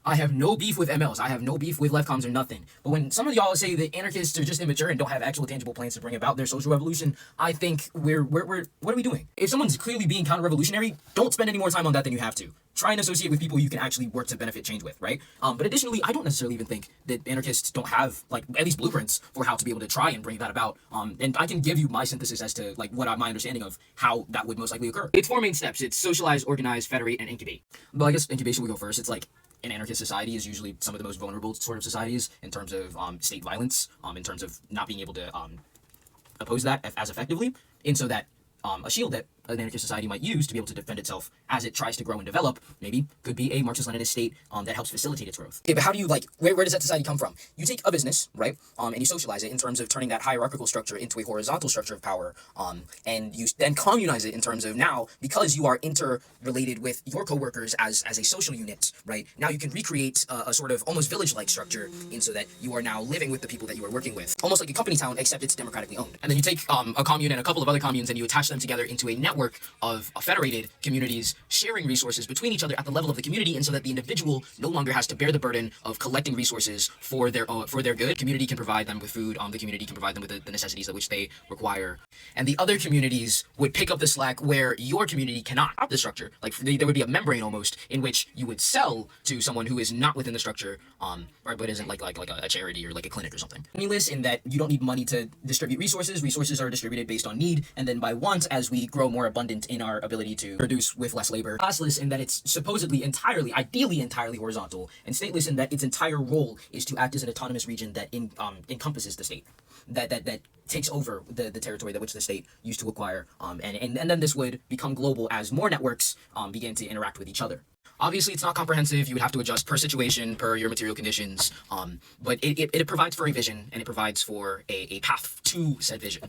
I have no beef with MLs. I have no beef with left comms or nothing. But when some of y'all say that anarchists are just immature and don't have actual tangible plans to bring about their social revolution, I think we're what are we doing? If someone's clearly being counter-revolutionary, don't spend any more time on that than you have to. Try and associate with people you can actually work to benefit change with, right? But additionally, I don't necessarily even think that anarchists don't have, like, at least blueprints for how to be able to try and bring that about. And I can give you my synthesis as to, like, my understanding of how that would most likely occur. It's four main steps. It's socialize, organize, federate, and incubate. But I guess incubation would go first. It's like, an anarchist society is usually some of the most vulnerable sort of societies in terms of state violence, in terms of not being able to oppose that as effectively, and so that a shield that an anarchist society might use to be able to defend itself as it tries to grow and develop, maybe, could be a Marxist-Leninist state that helps facilitate its growth. Okay, but how do you, like, where does that society come from? You take a business, right, and you socialize it in terms of turning that hierarchical structure into a horizontal structure of power, and you then communize it in terms of now, because you are interrelated with your coworkers as a social unit, right, now you can recreate a sort of almost village-like structure, in so that you are now living with the people that you are working with. Almost like a company town, except it's democratically owned. And then you take a commune and a couple of other communes and you attach them together into a network of federated communities sharing resources between each other at the level of the community, and so that the individual no longer has to bear the burden of collecting resources for their good. Community can provide them with food, the community can provide them with the necessities that which they require, and the other communities would pick up the slack where your community cannot. The structure, like, there would be a membrane almost in which you would sell to someone who is not within the structure, right, but isn't like a charity or like a clinic or something. Meaningless in that you don't need money to distribute resources. Resources are distributed based on need, and then by want, as we grow more abundant in our ability to produce with less labor. Classless in that it's supposedly ideally entirely horizontal, and stateless in that its entire role is to act as an autonomous region that encompasses the state, that takes over the territory that which the state used to acquire, and then this would become global as more networks begin to interact with each other. Obviously, it's not comprehensive. You would have to adjust per situation, per your material conditions, but it provides for a vision, and it provides for a path to said vision.